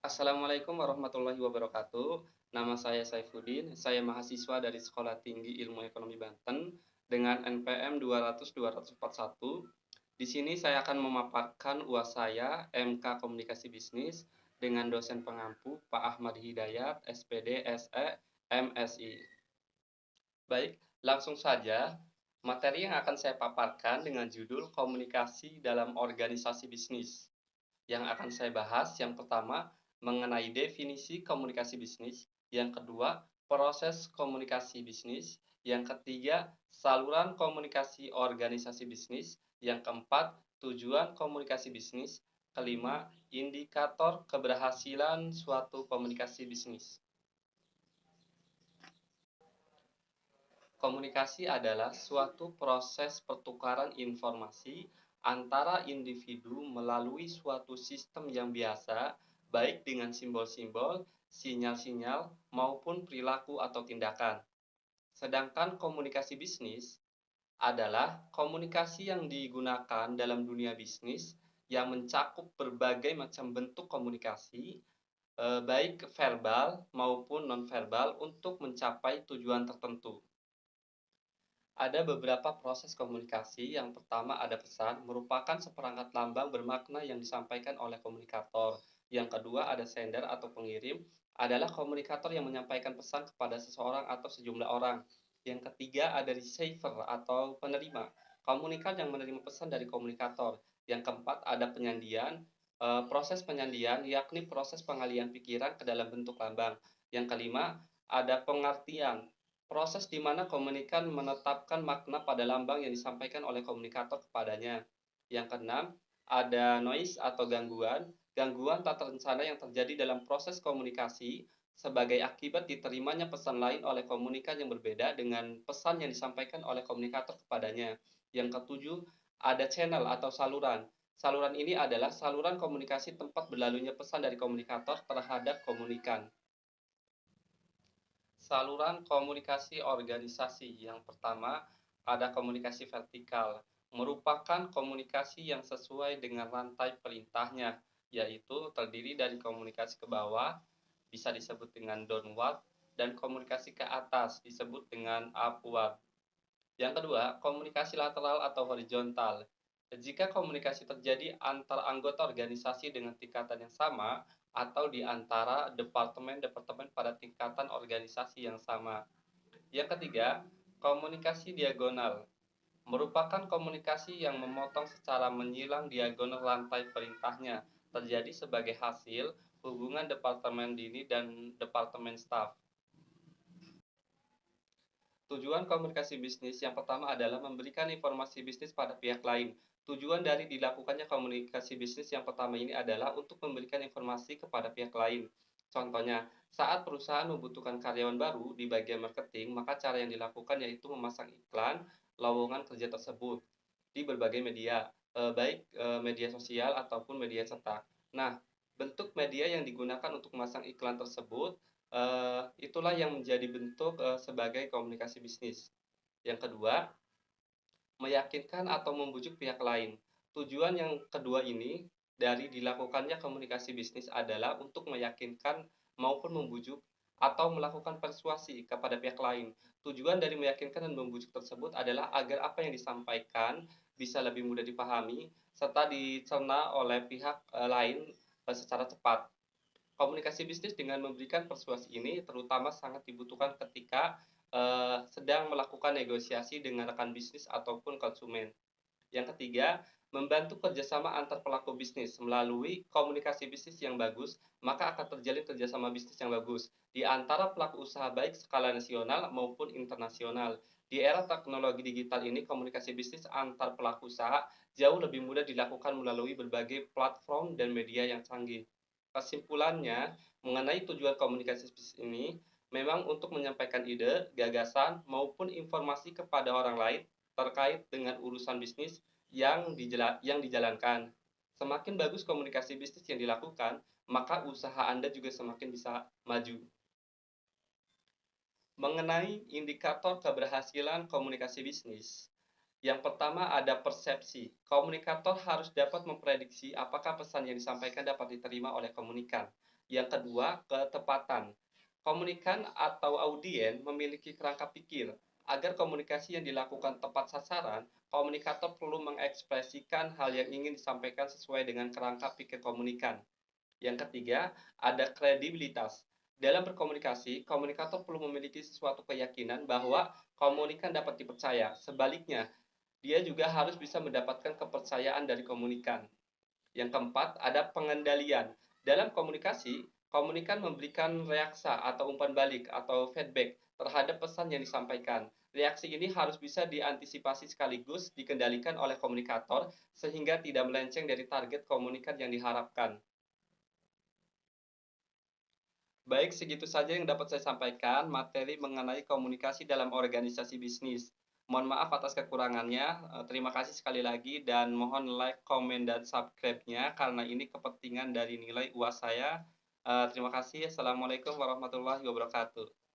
Assalamualaikum warahmatullahi wabarakatuh. Nama saya Saifuddin, saya mahasiswa dari Sekolah Tinggi Ilmu Ekonomi Banten dengan NPM 200-241. Di sini saya akan memaparkan UAS saya MK Komunikasi Bisnis dengan dosen pengampu Pak Ahmad Hidayat, SPD, SE, MSI. Baik, langsung saja. Materi yang akan saya paparkan dengan judul Komunikasi dalam Organisasi Bisnis. Yang akan saya bahas yang pertama mengenai definisi komunikasi bisnis, yang kedua proses komunikasi bisnis, yang ketiga saluran komunikasi organisasi bisnis, yang keempat tujuan komunikasi bisnis, kelima indikator keberhasilan suatu komunikasi bisnis. Komunikasi adalah suatu proses pertukaran informasi antara individu melalui suatu sistem yang biasa, baik dengan simbol-simbol, sinyal-sinyal, maupun perilaku atau tindakan. Sedangkan komunikasi bisnis adalah komunikasi yang digunakan dalam dunia bisnis yang mencakup berbagai macam bentuk komunikasi, baik verbal maupun nonverbal untuk mencapai tujuan tertentu. Ada beberapa proses komunikasi. Yang pertama ada pesan, merupakan seperangkat lambang bermakna yang disampaikan oleh komunikator. Yang kedua ada sender atau pengirim, adalah komunikator yang menyampaikan pesan kepada seseorang atau sejumlah orang. Yang ketiga ada receiver atau penerima, komunikan yang menerima pesan dari komunikator. Yang keempat ada penyandian. Proses penyandian yakni proses pengalian pikiran ke dalam bentuk lambang. Yang kelima ada pengertian, proses di mana komunikan menetapkan makna pada lambang yang disampaikan oleh komunikator kepadanya. Yang keenam, ada noise atau gangguan, gangguan tak terencana yang terjadi dalam proses komunikasi sebagai akibat diterimanya pesan lain oleh komunikan yang berbeda dengan pesan yang disampaikan oleh komunikator kepadanya. Yang ketujuh, ada channel atau saluran. Saluran ini adalah saluran komunikasi tempat berlalunya pesan dari komunikator terhadap komunikan. Saluran komunikasi organisasi. Yang pertama, ada komunikasi vertikal, merupakan komunikasi yang sesuai dengan rantai perintahnya, yaitu terdiri dari komunikasi ke bawah, bisa disebut dengan downward, dan komunikasi ke atas, disebut dengan upward. Yang kedua, komunikasi lateral atau horizontal. Jika komunikasi terjadi antar anggota organisasi dengan tingkatan yang sama atau di antara departemen-departemen pada tingkatan organisasi yang sama. Yang ketiga, komunikasi diagonal merupakan komunikasi yang memotong secara menyilang diagonal rantai perintahnya, terjadi sebagai hasil hubungan departemen dini dan departemen staf. Tujuan komunikasi bisnis yang pertama adalah memberikan informasi bisnis pada pihak lain. Tujuan dari dilakukannya komunikasi bisnis yang pertama ini adalah untuk memberikan informasi kepada pihak lain. Contohnya, saat perusahaan membutuhkan karyawan baru di bagian marketing, maka cara yang dilakukan yaitu memasang iklan lowongan kerja tersebut di berbagai media, baik media sosial ataupun media cetak. Nah, bentuk media yang digunakan untuk memasang iklan tersebut itulah yang menjadi bentuk sebagai komunikasi bisnis. Yang kedua, meyakinkan atau membujuk pihak lain. Tujuan yang kedua ini dari dilakukannya komunikasi bisnis adalah untuk meyakinkan maupun membujuk atau melakukan persuasi kepada pihak lain. Tujuan dari meyakinkan dan membujuk tersebut adalah agar apa yang disampaikan bisa lebih mudah dipahami serta dicerna oleh pihak lain secara cepat. Komunikasi bisnis dengan memberikan persuasi ini terutama sangat dibutuhkan ketika sedang melakukan negosiasi dengan rekan bisnis ataupun konsumen. Yang ketiga, membantu kerjasama antar pelaku bisnis melalui komunikasi bisnis yang bagus, maka akan terjalin kerjasama bisnis yang bagus di antara pelaku usaha baik skala nasional maupun internasional. Di era teknologi digital ini, komunikasi bisnis antar pelaku usaha jauh lebih mudah dilakukan melalui berbagai platform dan media yang canggih. Kesimpulannya, mengenai tujuan komunikasi bisnis ini, memang untuk menyampaikan ide, gagasan, maupun informasi kepada orang lain terkait dengan urusan bisnis yang dijalankan. Semakin bagus komunikasi bisnis yang dilakukan, maka usaha Anda juga semakin bisa maju. Mengenai indikator keberhasilan komunikasi bisnis, yang pertama ada persepsi. Komunikator harus dapat memprediksi apakah pesan yang disampaikan dapat diterima oleh komunikan. Yang kedua, ketepatan. Komunikan atau audien memiliki kerangka pikir. Agar komunikasi yang dilakukan tepat sasaran, komunikator perlu mengekspresikan hal yang ingin disampaikan sesuai dengan kerangka pikir komunikan. Yang ketiga, ada kredibilitas. Dalam berkomunikasi, komunikator perlu memiliki sesuatu keyakinan bahwa komunikan dapat dipercaya. Sebaliknya, dia juga harus bisa mendapatkan kepercayaan dari komunikan. Yang keempat, ada pengendalian. Dalam komunikasi, komunikan memberikan reaksa atau umpan balik atau feedback terhadap pesan yang disampaikan. Reaksi ini harus bisa diantisipasi sekaligus dikendalikan oleh komunikator sehingga tidak melenceng dari target komunikan yang diharapkan. Baik, segitu saja yang dapat saya sampaikan materi mengenai komunikasi dalam organisasi bisnis. Mohon maaf atas kekurangannya. Terima kasih sekali lagi dan mohon like, komen, dan subscribe-nya karena ini kepentingan dari nilai UAS saya. Terima kasih. Assalamualaikum warahmatullahi wabarakatuh.